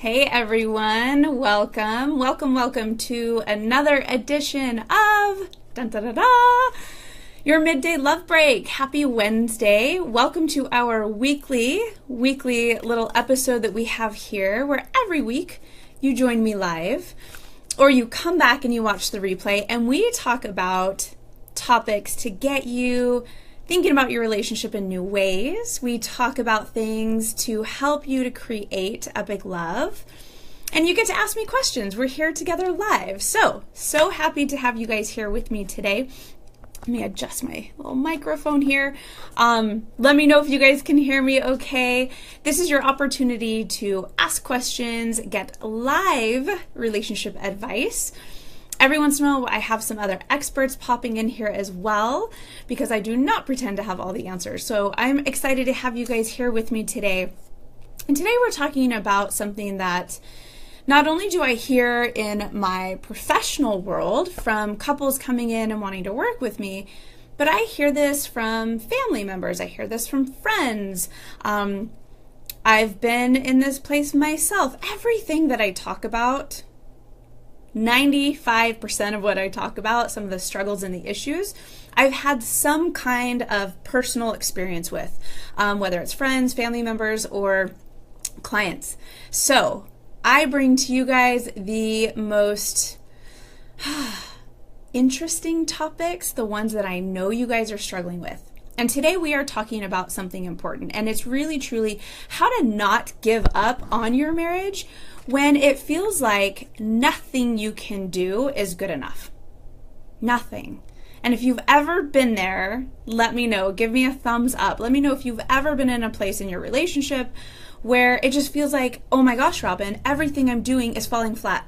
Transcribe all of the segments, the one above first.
Hey everyone, welcome to another edition of your midday love break. Happy Wednesday. Welcome to our weekly little episode that we have here where every week you join me live or you come back and you watch the replay and we talk about topics to get you thinking about your relationship in new ways. We talk about things to help you to create epic love. And you get to ask me questions. We're here together live. So happy to have you guys here with me today. Let me adjust my little microphone here. Let me know if you guys can hear me okay. This is your opportunity to ask questions, get live relationship advice. Every once in a while, I have some other experts popping in here as well because I do not pretend to have all the answers. So I'm excited to have you guys here with me today. And today we're talking about something that not only do I hear in my professional world from couples coming in and wanting to work with me, but I hear this from family members. I hear this from friends. I've been in this place myself. Everything that I talk about, 95% of what I talk about, some of the struggles and the issues, I've had some kind of personal experience with, whether it's friends, family members, or clients. So I bring to you guys the most interesting topics, the ones that I know you guys are struggling with. And today we are talking about something important, and it's really, truly how to not give up on your marriage when it feels like nothing you can do is good enough. Nothing. And if you've ever been there, let me know. Give me a thumbs up. Let me know if you've ever been in a place in your relationship where it just feels like, oh my gosh, Robyn, everything I'm doing is falling flat.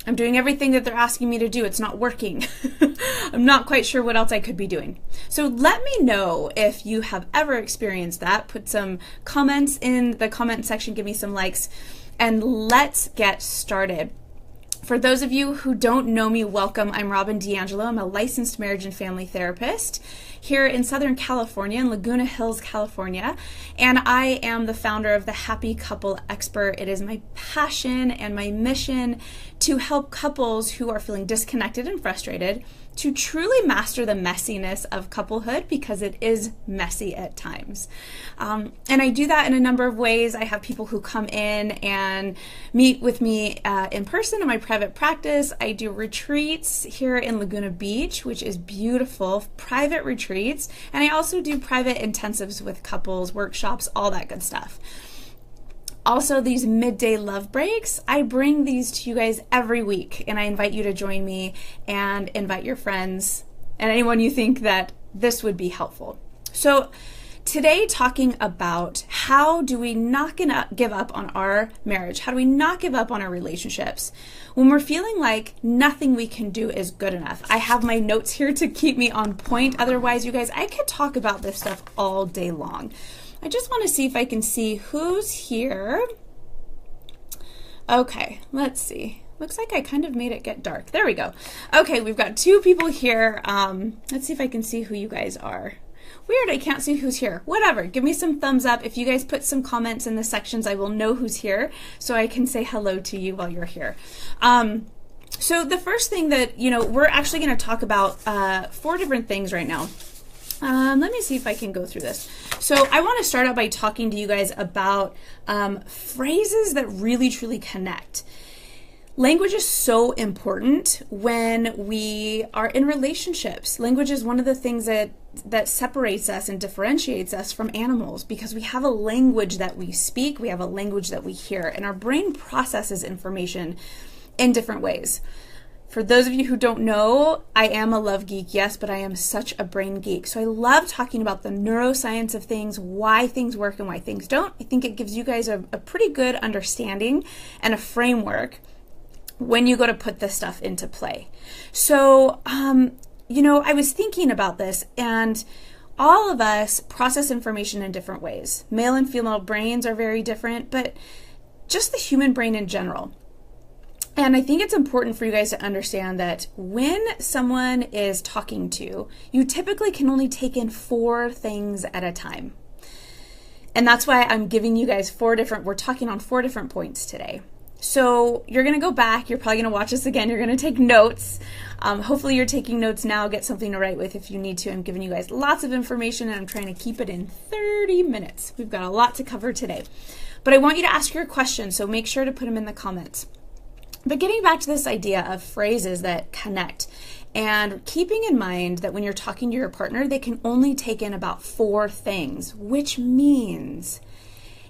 I'm doing everything that they're asking me to do. It's not working. I'm not quite sure what else I could be doing. So let me know if you have ever experienced that. Put some comments in the comment section. Give me some likes. And let's get started. For those of you who don't know me, welcome. I'm Robyn D'Angelo. I'm a licensed marriage and family therapist here in Southern California, in Laguna Hills, California. And I am the founder of the Happy Couple Expert. It is my passion and my mission to help couples who are feeling disconnected and frustrated to truly master the messiness of couplehood, because it is messy at times. And I do that in a number of ways. I have people who come in and meet with me in person in my private practice. I do retreats here in Laguna Beach, which is beautiful, private retreats. And I also do private intensives with couples, workshops, all that good stuff. Also, these midday love breaks, I bring these to you guys every week, and I invite you to join me and invite your friends and anyone you think that this would be helpful. So today, talking about how do we not give up on our marriage? How do we not give up on our relationships when we're feeling like nothing we can do is good enough? I have my notes here to keep me on point. Otherwise, you guys, I could talk about this stuff all day long. I just want to see if I can see who's here. Okay, let's see. Looks like I kind of made it get dark. There we go. Okay, we've got two people here. Let's see if I can see who you guys are. Weird, I can't see who's here. Whatever, give me some thumbs up. If you guys put some comments in the sections, I will know who's here so I can say hello to you while you're here. So the first thing that, we're actually going to talk about 4 different things right now. Let me see if I can go through this. So I want to start out by talking to you guys about phrases that really, truly connect. Language is so important when we are in relationships. Language is one of the things that separates us and differentiates us from animals, because we have a language that we speak, we have a language that we hear, and our brain processes information in different ways. For those of you who don't know, I am a love geek, yes, but I am such a brain geek. So I love talking about the neuroscience of things, why things work and why things don't. I think it gives you guys a pretty good understanding and a framework when you go to put this stuff into play. So, I was thinking about this, and all of us process information in different ways. Male and female brains are very different, but just the human brain in general. And I think it's important for you guys to understand that when someone is talking to you, you typically can only take in 4 things at a time. And that's why I'm giving you guys we're talking on 4 different points today. So you're going to go back, you're probably going to watch this again, you're going to take notes. Hopefully you're taking notes now, get something to write with if you need to. I'm giving you guys lots of information and I'm trying to keep it in 30 minutes. We've got a lot to cover today. But I want you to ask your questions, so make sure to put them in the comments. But getting back to this idea of phrases that connect, and keeping in mind that when you're talking to your partner, they can only take in about 4 things, which means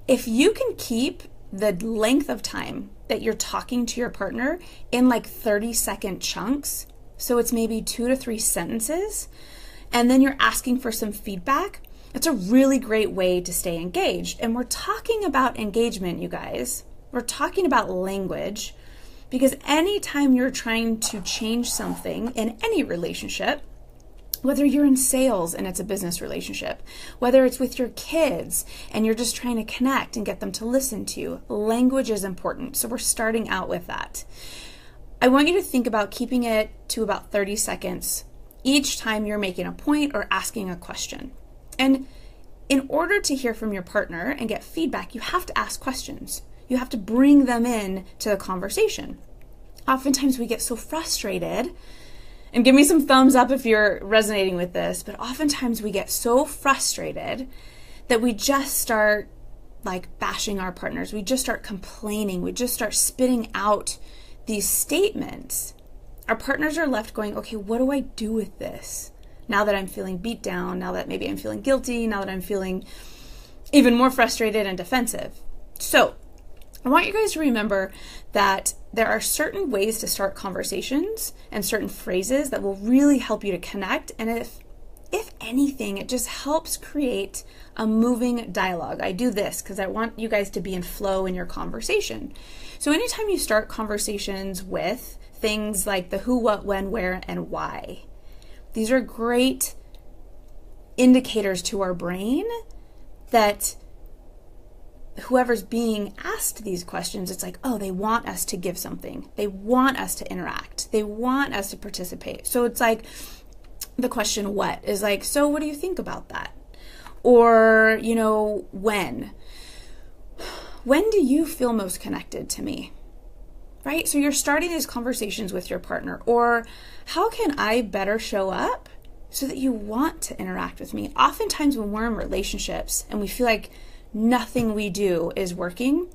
if you can keep the length of time that you're talking to your partner in like 30-second chunks, so it's maybe 2 to 3 sentences, and then you're asking for some feedback, it's a really great way to stay engaged. And we're talking about engagement, you guys. We're talking about language, because anytime you're trying to change something in any relationship, whether you're in sales and it's a business relationship, whether it's with your kids and you're just trying to connect and get them to listen to you, language is important. So we're starting out with that. I want you to think about keeping it to about 30 seconds each time you're making a point or asking a question. And in order to hear from your partner and get feedback, you have to ask questions. You have to bring them in to the conversation. Oftentimes we get so frustrated, and give me some thumbs up if you're resonating with this, but oftentimes we get so frustrated that we just start like bashing our partners. We just start complaining. We just start spitting out these statements. Our partners are left going, okay, what do I do with this? Now that I'm feeling beat down, now that maybe I'm feeling guilty, now that I'm feeling even more frustrated and defensive. So I want you guys to remember that there are certain ways to start conversations and certain phrases that will really help you to connect. And if anything, it just helps create a moving dialogue. I do this because I want you guys to be in flow in your conversation. So anytime you start conversations with things like the who, what, when, where, and why, these are great indicators to our brain that whoever's being asked these questions, it's like, oh, they want us to give something. They want us to interact. They want us to participate. So it's like the question what is like, so what do you think about that? Or, when? When do you feel most connected to me? Right? So you're starting these conversations with your partner. Or how can I better show up so that you want to interact with me? Oftentimes when we're in relationships and we feel like nothing we do is working,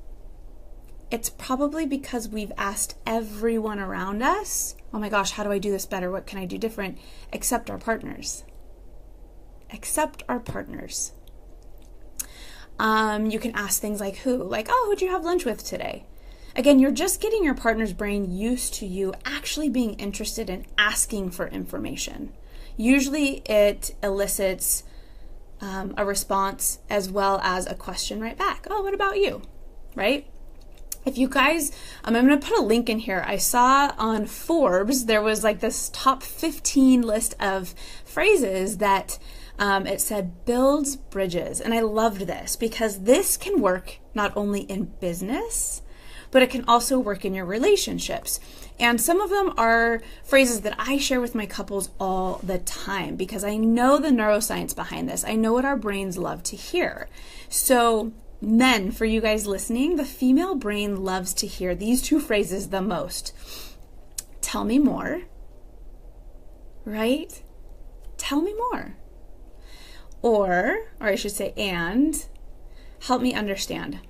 it's probably because we've asked everyone around us, oh my gosh, how do I do this better? What can I do different? Except our partners. Except our partners. You can ask things like who? Like, oh, who'd you have lunch with today? Again, you're just getting your partner's brain used to you actually being interested in asking for information. Usually it elicits a response as well as a question right back. Oh, what about you? Right? If you guys, I'm going to put a link in here. I saw on Forbes, there was like this top 15 list of phrases that it said builds bridges. And I loved this because this can work not only in business, but it can also work in your relationships. And some of them are phrases that I share with my couples all the time because I know the neuroscience behind this. I know what our brains love to hear. So men, for you guys listening, the female brain loves to hear these 2 phrases the most. Tell me more, right? Tell me more. Or I should say, and help me understand.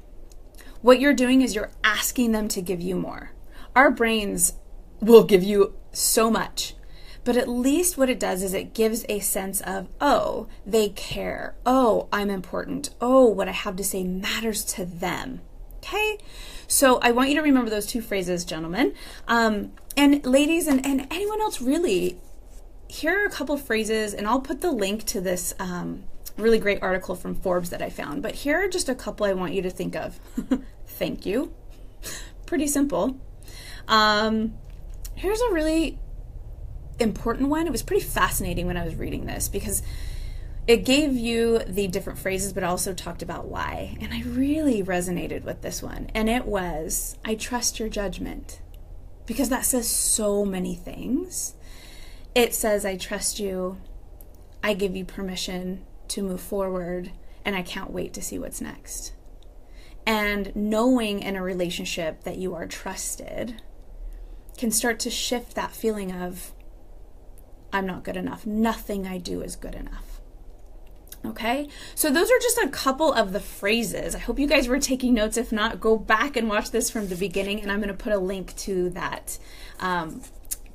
What you're doing is you're asking them to give you more. Our brains will give you so much, but at least what it does is it gives a sense of, oh, they care. Oh, I'm important. Oh, what I have to say matters to them. Okay? So I want you to remember those 2 phrases, gentlemen. And ladies and anyone else really, here are a couple phrases, and I'll put the link to this really great article from Forbes that I found. But here are just a couple I want you to think of. Thank you. Pretty simple. Here's a really important one. It was pretty fascinating when I was reading this because it gave you the different phrases, but also talked about why. And I really resonated with this one. And it was, I trust your judgment. Because that says so many things. It says, I trust you. I give you permission to move forward. and I can't wait to see what's next. And knowing in a relationship that you are trusted can start to shift that feeling of, I'm not good enough. Nothing I do is good enough. Okay? So those are just a couple of the phrases. I hope you guys were taking notes. If not, go back and watch this from the beginning, and I'm going to put a link to that,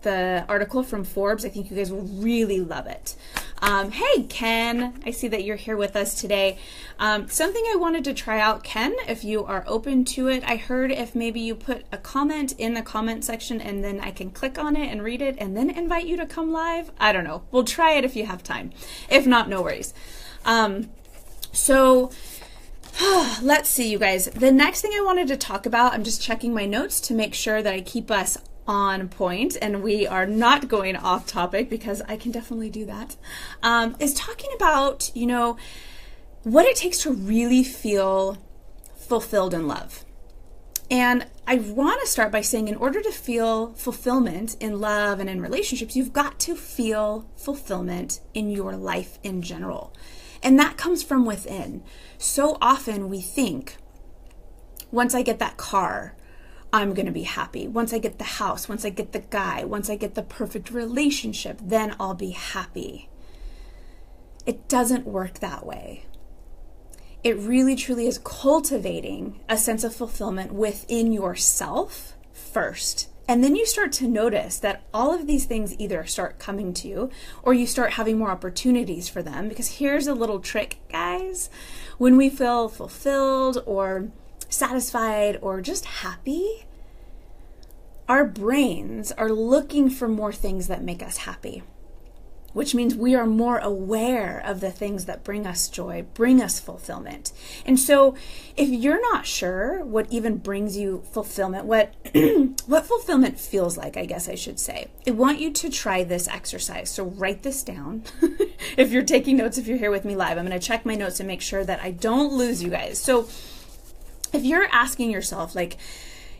the article from Forbes. I think you guys will really love it. Hey, Ken, I see that you're here with us today. Something I wanted to try out, Ken, if you are open to it. I heard if maybe you put a comment in the comment section and then I can click on it and read it and then invite you to come live. I don't know. We'll try it if you have time. If not, no worries. So let's see, you guys. The next thing I wanted to talk about, I'm just checking my notes to make sure that I keep us on point and we are not going off topic, because I can definitely do that, is talking about, you know, what it takes to really feel fulfilled in love. And I want to start by saying, in order to feel fulfillment in love and in relationships, you've got to feel fulfillment in your life in general. And that comes from within. So often we think, once I get that car, I'm going to be happy. Once I get the house, once I get the guy, once I get the perfect relationship, then I'll be happy. It doesn't work that way. It really truly is cultivating a sense of fulfillment within yourself first. And then you start to notice that all of these things either start coming to you or you start having more opportunities for them. Because here's a little trick, guys. When we feel fulfilled or satisfied or just happy, our brains are looking for more things that make us happy, which means we are more aware of the things that bring us joy, bring us fulfillment. And so if you're not sure what even brings you fulfillment, what fulfillment feels like, I guess I should say, I want you to try this exercise. So write this down. If you're taking notes, if you're here with me live, I'm going to check my notes and make sure that I don't lose you guys. So if you're asking yourself, like,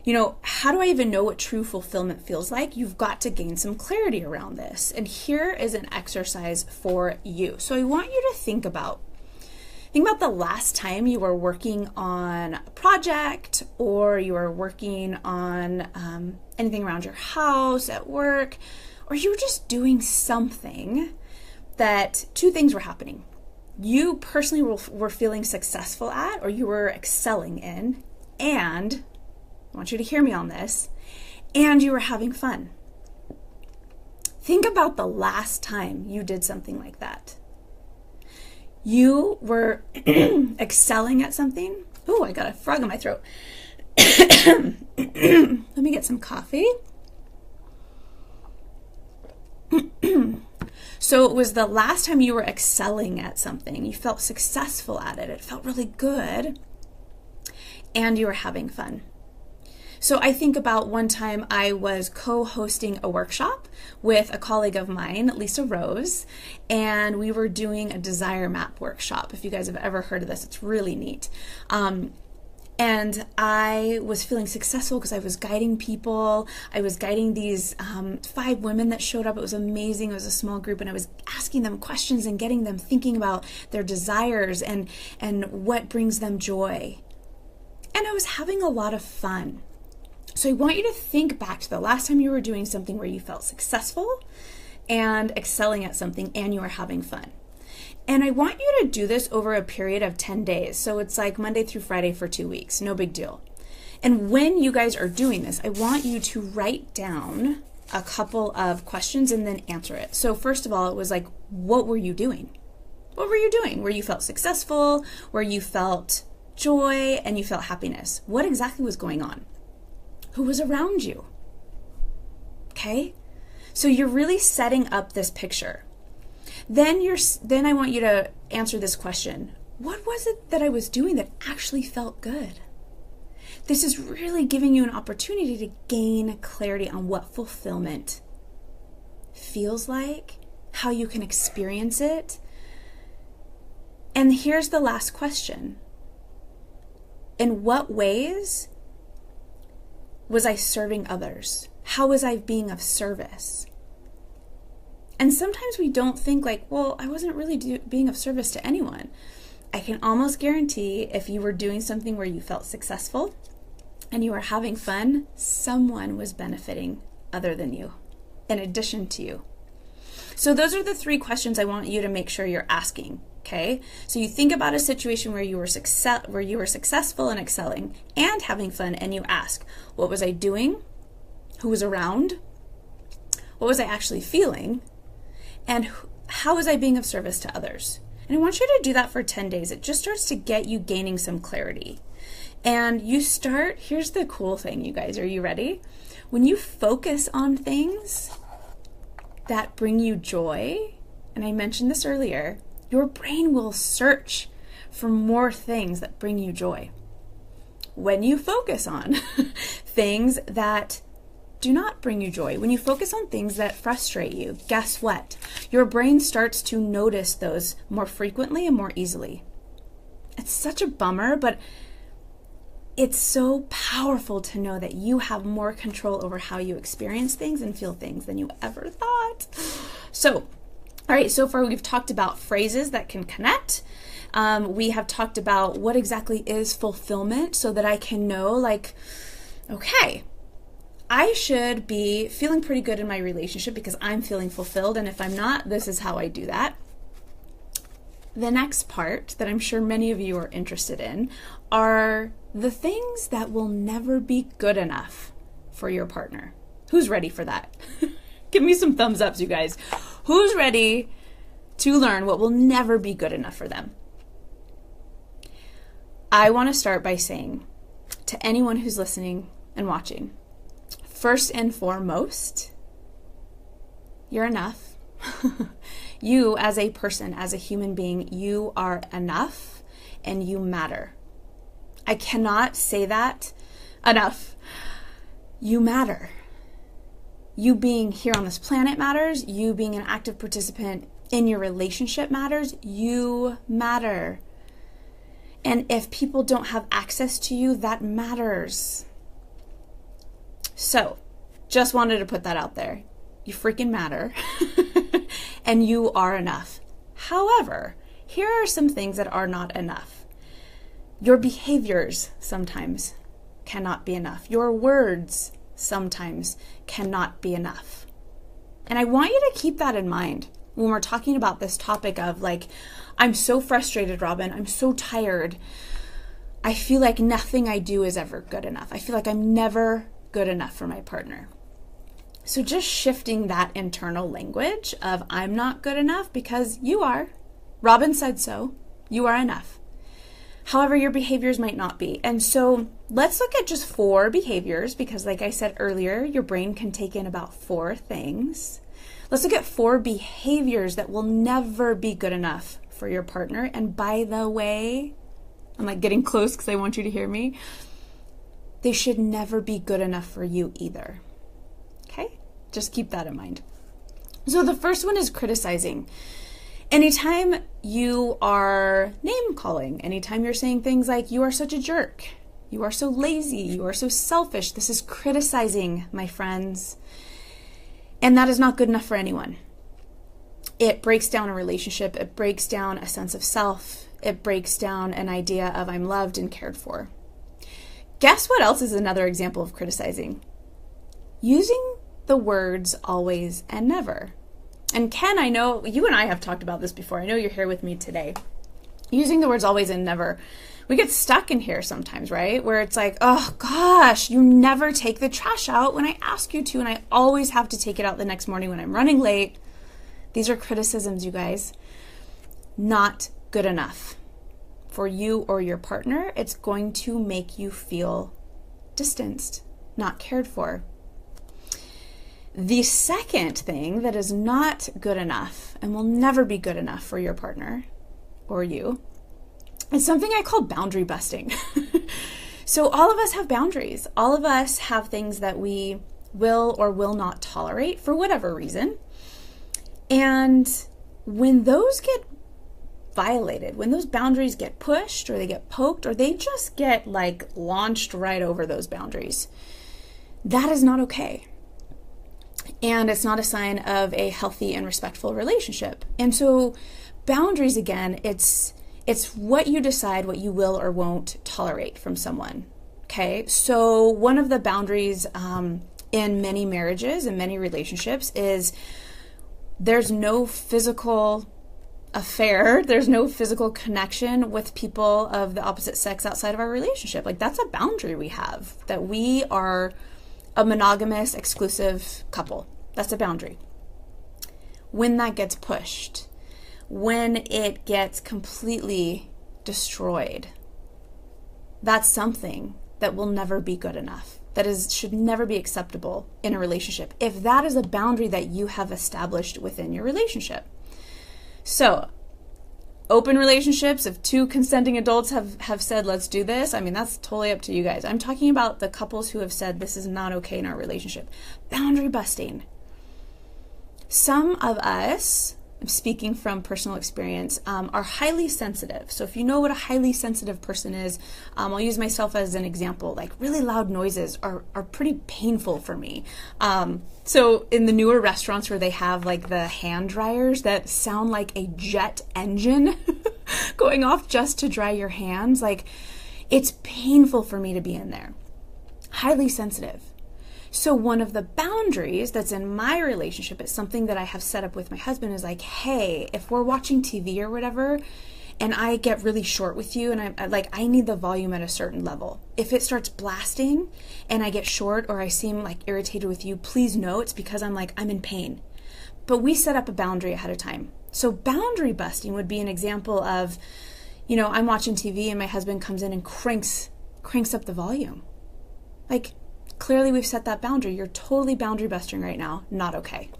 you know, how do I even know what true fulfillment feels like? You've got to gain some clarity around this. And here is an exercise for you. So I want you to think about the last time you were working on a project, or you were working on anything around your house, at work, or you were just doing something that two things were happening. You personally were feeling successful at, or you were excelling in, and I want you to hear me on this, and you were having fun. Think about the last time you did something like that. You were excelling at something. Oh, I got a frog in my throat. Let me get some coffee. So it was the last time you were excelling at something. You felt successful at it. It felt really good. And you were having fun. So I think about one time I was co-hosting a workshop with a colleague of mine, Lisa Rose, and we were doing a desire map workshop. If you guys have ever heard of this, it's really neat. And I was feeling successful because I was guiding people. I was guiding these 5 women that showed up. It was amazing. It was a small group, and I was asking them questions and getting them thinking about their desires and what brings them joy. And I was having a lot of fun. So I want you to think back to the last time you were doing something where you felt successful and excelling at something and you were having fun. And I want you to do this over a period of 10 days. So it's like Monday through Friday for 2 weeks, no big deal. And when you guys are doing this, I want you to write down a couple of questions and then answer it. So first of all, it was like, what were you doing? What were you doing? Where you felt successful, where you felt joy and you felt happiness? What exactly was going on? Who was around you? Okay? So you're really setting up this picture. Then I want you to answer this question. What was it that I was doing that actually felt good? This is really giving you an opportunity to gain clarity on what fulfillment feels like, how you can experience it. And here's the last question. In what ways was I serving others? How was I being of service? And sometimes we don't think like, well, I wasn't really being of service to anyone. I can almost guarantee if you were doing something where you felt successful and you were having fun, someone was benefiting other than you, in addition to you. So those are the 3 questions I want you to make sure you're asking. Okay, so you think about a situation where you were successful and excelling and having fun, and you ask, what was I doing? Who was around? What was I actually feeling? And how was I being of service to others? And I want you to do that for 10 days. It just starts to get you gaining some clarity. And you start, here's the cool thing, you guys, are you ready? When you focus on things that bring you joy, and I mentioned this earlier, your brain will search for more things that bring you joy. When you focus on things that do not bring you joy, when you focus on things that frustrate you, guess what? Your brain starts to notice those more frequently and more easily. It's such a bummer, but it's so powerful to know that you have more control over how you experience things and feel things than you ever thought. So, all right, so far we've talked about phrases that can connect. We have talked about what exactly is fulfillment so that I can know, like, okay, I should be feeling pretty good in my relationship because I'm feeling fulfilled. And if I'm not, this is how I do that. The next part that I'm sure many of you are interested in are the things that will never be good enough for your partner. Who's ready for that? Give me some thumbs ups, you guys. Who's ready to learn what will never be good enough for them? I want to start by saying to anyone who's listening and watching, first and foremost, you're enough. You as a person, as a human being, you are enough and you matter. I cannot say that enough. You matter. You being here on this planet matters. You being an active participant in your relationship matters. You matter. And if people don't have access to you, that matters. So, just wanted to put that out there. You freaking matter. And you are enough. However, here are some things that are not enough. Your behaviors sometimes cannot be enough. Your words sometimes cannot be enough. And I want you to keep that in mind when we're talking about this topic of like, I'm so frustrated, Robyn. I'm so tired. I feel like nothing I do is ever good enough. I feel like I'm never good enough for my partner. So just shifting that internal language of I'm not good enough because you are. Robyn said so. You are enough. However, your behaviors might not be. And so let's look at just 4 behaviors because like I said earlier, your brain can take in about 4 things. Let's look at 4 behaviors that will never be good enough for your partner. And by the way, I'm like getting close because I want you to hear me. They should never be good enough for you either. Okay? Just keep that in mind. So the first one is criticizing. Anytime you are name calling, anytime you're saying things like, you are such a jerk, you are so lazy, you are so selfish, this is criticizing, my friends. And that is not good enough for anyone. It breaks down a relationship. It breaks down a sense of self. It breaks down an idea of I'm loved and cared for. Guess what else is another example of criticizing? Using the words always and never. And Ken, I know you and I have talked about this before. I know you're here with me today. Using the words always and never. We get stuck in here sometimes, right? Where it's like, oh gosh, you never take the trash out when I ask you to, and I always have to take it out the next morning when I'm running late. These are criticisms, you guys. Not good enough for you or your partner. It's going to make you feel distanced, not cared for. The second thing that is not good enough and will never be good enough for your partner or you is something I call boundary busting. So all of us have boundaries. All of us have things that we will or will not tolerate for whatever reason. And when those get violated, when those boundaries get pushed or they get poked or they just get like launched right over those boundaries, that is not okay. And it's not a sign of a healthy and respectful relationship. And so boundaries, again, it's It's what you decide what you will or won't tolerate from someone. Okay, so one of the boundaries in many marriages and many relationships is there's no physical affair, there's no physical connection with people of the opposite sex outside of our relationship. Like, that's a boundary we have, that we are a monogamous, exclusive couple. That's a boundary. When that gets pushed, when it gets completely destroyed, that's something that will never be good enough. Should never be acceptable in a relationship, if that is a boundary that you have established within your relationship. So, open relationships, if two consenting adults have said, let's do this, I mean, that's totally up to you guys. I'm talking about the couples who have said, this is not okay in our relationship. Boundary busting. Some of us, I'm speaking from personal experience, are highly sensitive. So if you know what a highly sensitive person is, I'll use myself as an example. Like, really loud noises are pretty painful for me. So in the newer restaurants where they have like the hand dryers that sound like a jet engine going off just to dry your hands, like, it's painful for me to be in there. Highly sensitive. So one of the boundaries that's in my relationship, it's something that I have set up with my husband, is like, hey, if we're watching TV or whatever, and I get really short with you, and I need the volume at a certain level. If it starts blasting and I get short or I seem like irritated with you, please know it's because I'm in pain. But we set up a boundary ahead of time. So boundary busting would be an example of, I'm watching TV and my husband comes in and cranks up the volume. Like, clearly we've set that boundary. You're totally boundary busting right now. Not okay.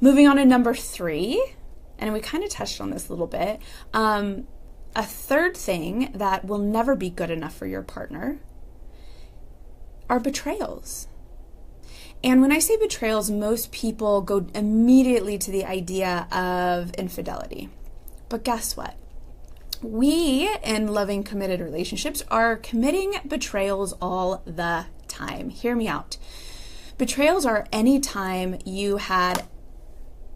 Moving on to number 3, and we kind of touched on this a little bit. A third thing that will never be good enough for your partner are betrayals. And when I say betrayals, most people go immediately to the idea of infidelity. But guess what? We, in loving, committed relationships, are committing betrayals all the time. Hear me out. Betrayals are any time you had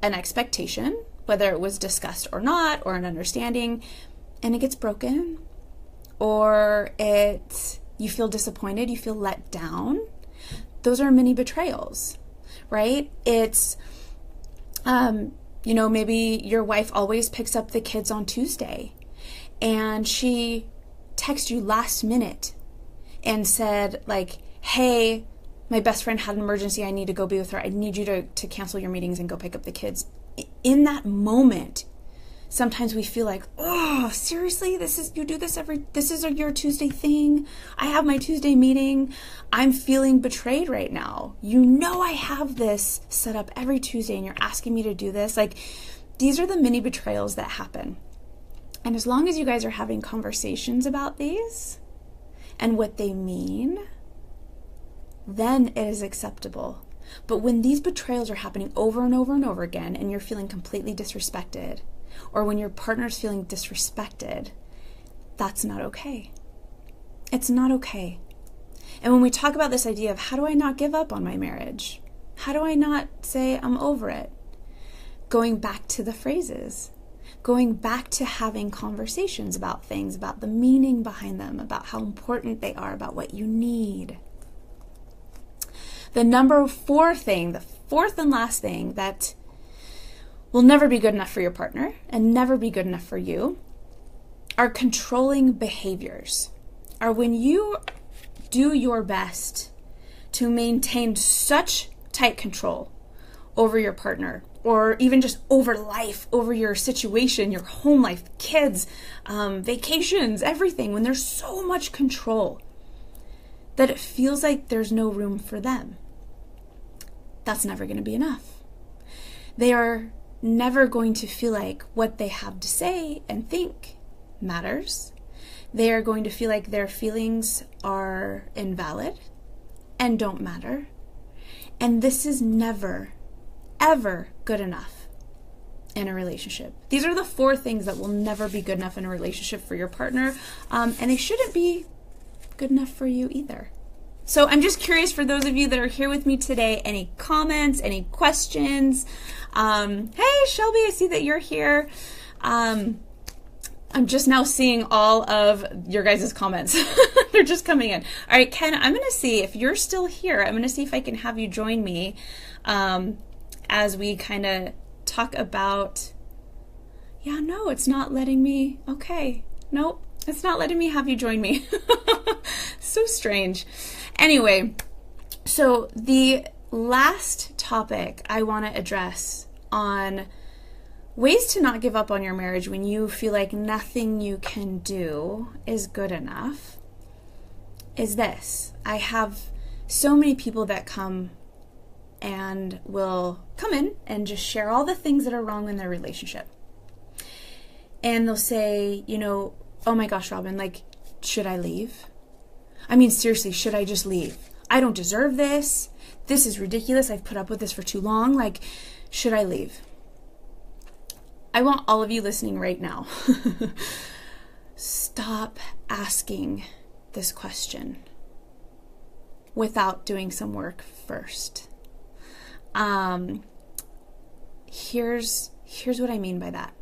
an expectation, whether it was discussed or not, or an understanding, and it gets broken, or you feel disappointed, you feel let down. Those are mini betrayals, right? It's, maybe your wife always picks up the kids on Tuesday, and she texted you last minute and said, like, hey, my best friend had an emergency. I need to go be with her. I need you to cancel your meetings and go pick up the kids. In that moment, sometimes we feel like, oh, seriously? This is your Tuesday thing? I have my Tuesday meeting. I'm feeling betrayed right now. I have this set up every Tuesday and you're asking me to do this. Like, these are the mini betrayals that happen. And as long as you guys are having conversations about these and what they mean, then it is acceptable. But when these betrayals are happening over and over and over again, and you're feeling completely disrespected, or when your partner's feeling disrespected, that's not okay. It's not okay. And when we talk about this idea of how do I not give up on my marriage? How do I not say I'm over it? Going back to the phrases. Going back to having conversations about things, about the meaning behind them, about how important they are, about what you need. The number 4 thing, the fourth and last thing that will never be good enough for your partner and never be good enough for you are controlling behaviors. Are when you do your best to maintain such tight control over your partner, or even just over life, over your situation, your home life, kids, vacations, everything, when there's so much control that it feels like there's no room for them. That's never going to be enough. They are never going to feel like what they have to say and think matters. They are going to feel like their feelings are invalid and don't matter. And this is never, ever good enough in a relationship. These are the 4 things that will never be good enough in a relationship for your partner, and they shouldn't be good enough for you either. So I'm just curious, for those of you that are here with me today, any comments, any questions? Hey, Shelby, I see that you're here. I'm just now seeing all of your guys' comments. They're just coming in. All right, Ken, I'm going to see if you're still here. I'm going to see if I can have you join me as we kind of talk about, yeah, no, it's not letting me. Okay. Nope, it's not letting me have you join me. So strange. Anyway, so the last topic I want to address on ways to not give up on your marriage when you feel like nothing you can do is good enough is this. I have so many people that come and will come in and just share all the things that are wrong in their relationship. And they'll say, you know, oh my gosh, Robyn, like, should I leave? I mean, seriously, should I just leave? I don't deserve this. This is ridiculous. I've put up with this for too long. Like, should I leave? I want all of you listening right now. Stop asking this question without doing some work first. Here's what I mean by that.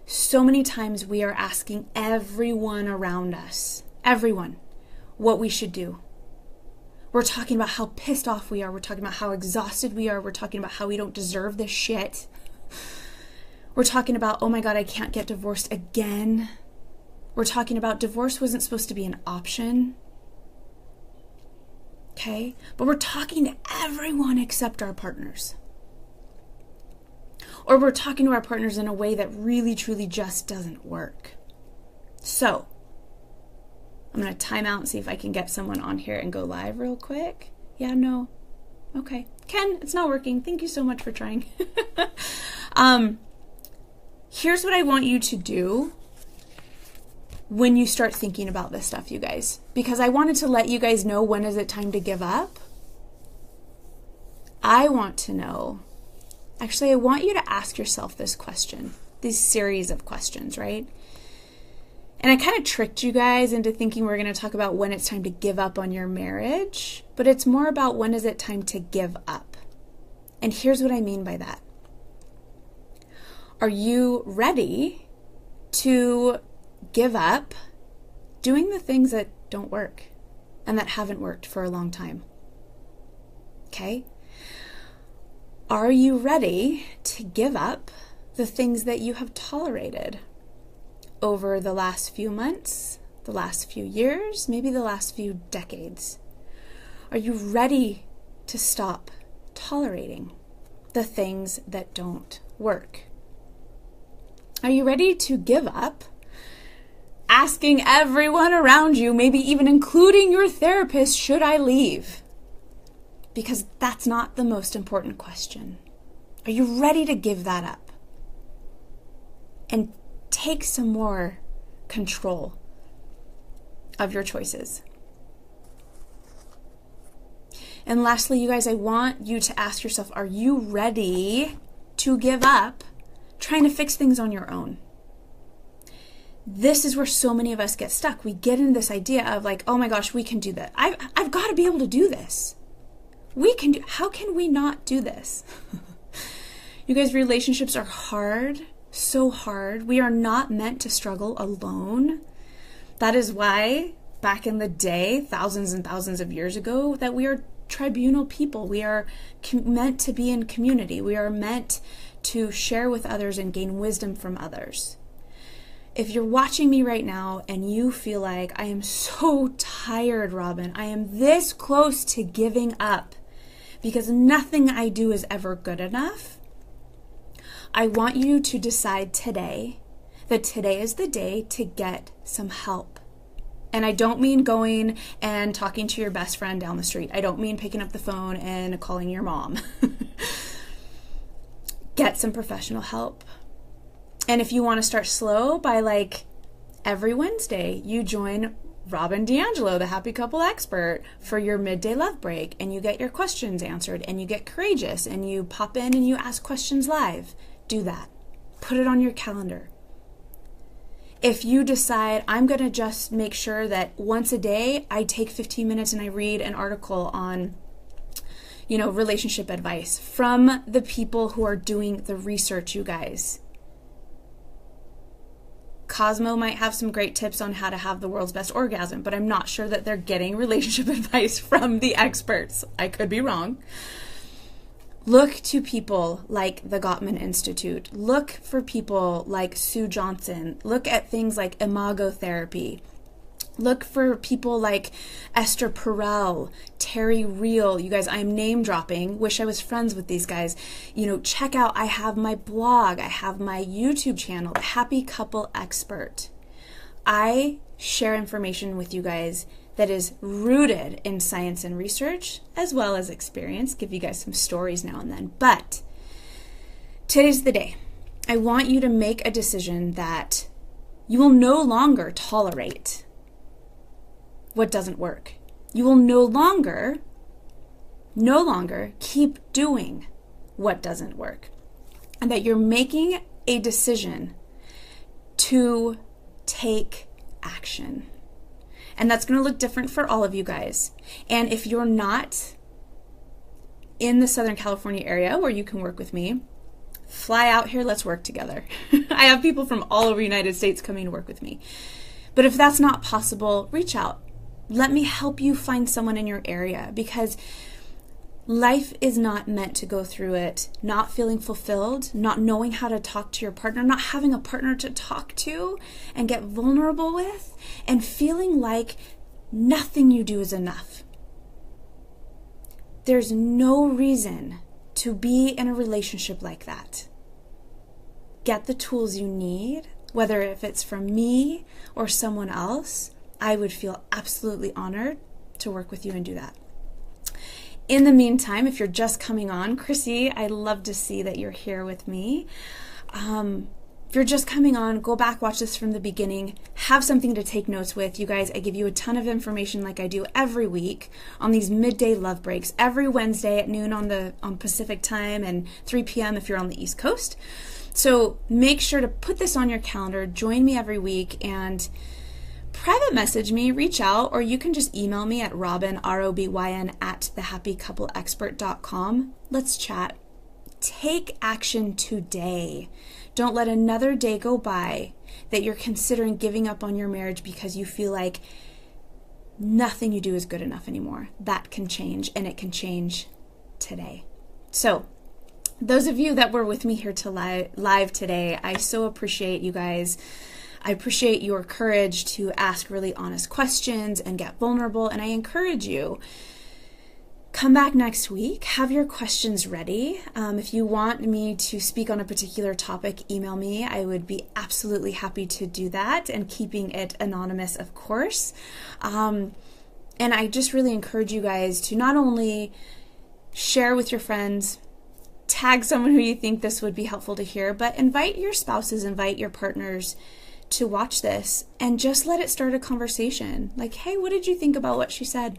So many times we are asking everyone around us, everyone, what we should do. We're talking about how pissed off we are. We're talking about how exhausted we are. We're talking about how we don't deserve this shit. We're talking about, oh my God, I can't get divorced again. We're talking about divorce wasn't supposed to be an option. Okay? But we're talking to everyone except our partners. Or we're talking to our partners in a way that really, truly just doesn't work. So, I'm going to time out and see if I can get someone on here and go live real quick. Yeah, no. Okay. Ken, it's not working. Thank you so much for trying. Here's what I want you to do when you start thinking about this stuff, you guys. Because I wanted to let you guys know, when is it time to give up? I want to know. Actually, I want you to ask yourself this question. These series of questions, right? And I kind of tricked you guys into thinking we're going to talk about when it's time to give up on your marriage. But it's more about when is it time to give up. And here's what I mean by that. Are you ready to give up doing the things that don't work and that haven't worked for a long time? Okay? Are you ready to give up the things that you have tolerated over the last few months, the last few years, maybe the last few decades? Are you ready to stop tolerating the things that don't work? Are you ready to give up asking everyone around you, maybe even including your therapist, should I leave? Because that's not the most important question. Are you ready to give that up and take some more control of your choices? And lastly, you guys, I want you to ask yourself, are you ready to give up trying to fix things on your own? This is where so many of us get stuck. We get in this idea of like, oh my gosh, we can do that. I've got to be able to do this. We can do, how can we not do this? You guys, relationships are hard, so hard. We are not meant to struggle alone. That is why back in the day, thousands and thousands of years ago, that we are tribunal people. We are meant to be in community. We are meant to share with others and gain wisdom from others. If you're watching me right now and you feel like, I am so tired, Robyn, I am this close to giving up because nothing I do is ever good enough, I want you to decide today that today is the day to get some help. And I don't mean going and talking to your best friend down the street. I don't mean picking up the phone and calling your mom. Get some professional help. And if you want to start slow, by like every Wednesday, you join Robyn D'Angelo, the happy couple expert, for your midday love break, and you get your questions answered, and you get courageous, and you pop in and you ask questions live. Do that. Put it on your calendar. If you decide, I'm going to just make sure that once a day I take 15 minutes and I read an article on, relationship advice from the people who are doing the research, you guys. Cosmo might have some great tips on how to have the world's best orgasm, but I'm not sure that they're getting relationship advice from the experts. I could be wrong. Look to people like the Gottman Institute. Look for people like Sue Johnson. Look at things like imago therapy. Look for people like Esther Perel, Terry Real. You guys, I'm name dropping. Wish I was friends with these guys. Check out, I have my blog. I have my YouTube channel, The Happy Couple Expert. I share information with you guys that is rooted in science and research, as well as experience. Give you guys some stories now and then. But today's the day. I want you to make a decision that you will no longer tolerate what doesn't work. You will no longer keep doing what doesn't work. And that you're making a decision to take action. And that's going to look different for all of you guys. And if you're not in the Southern California area where you can work with me, fly out here, let's work together. I have people from all over the United States coming to work with me. But if that's not possible, reach out. Let me help you find someone in your area, because life is not meant to go through it not feeling fulfilled, not knowing how to talk to your partner, not having a partner to talk to and get vulnerable with, and feeling like nothing you do is enough. There's no reason to be in a relationship like that. Get the tools you need, whether if it's from me or someone else. I would feel absolutely honored to work with you and do that. In the meantime, if you're just coming on, Chrissy, I love to see that you're here with me. If you're just coming on, go back, watch this from the beginning, have something to take notes with. You guys, I give you a ton of information like I do every week on these midday love breaks, every Wednesday at noon on Pacific time and 3 p.m. if you're on the East Coast. So make sure to put this on your calendar, join me every week, and private message me, reach out, or you can just email me at Robyn, ROBYN, at thehappycoupleexpert.com. Let's chat. Take action today. Don't let another day go by that you're considering giving up on your marriage because you feel like nothing you do is good enough anymore. That can change, and it can change today. So, those of you that were with me here to live today, I so appreciate you guys. I appreciate your courage to ask really honest questions and get vulnerable, and I encourage you, come back next week, have your questions ready. If you want me to speak on a particular topic, email me. I would be absolutely happy to do that, and keeping it anonymous, of course. And I just really encourage you guys to not only share with your friends, tag someone who you think this would be helpful to hear, but invite your spouses, invite your partners to watch this, and just let it start a conversation. Like, hey, what did you think about what she said?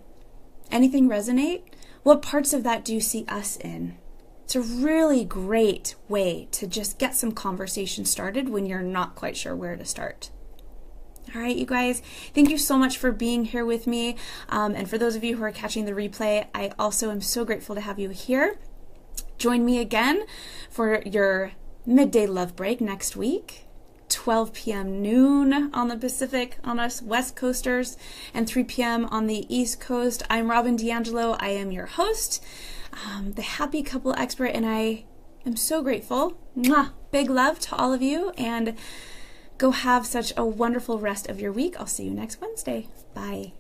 Anything resonate? What parts of that do you see us in? It's a really great way to just get some conversation started when you're not quite sure where to start. All right, you guys, thank you so much for being here with me. And for those of you who are catching the replay, I also am so grateful to have you here. Join me again for your midday love break next week. 12 p.m. noon on the Pacific on us West Coasters, and 3 p.m. on the East Coast. I'm Robyn D'Angelo. I am your host, the Happy Couple Expert, and I am so grateful. Mwah! Big love to all of you, and go have such a wonderful rest of your week. I'll see you next Wednesday. Bye.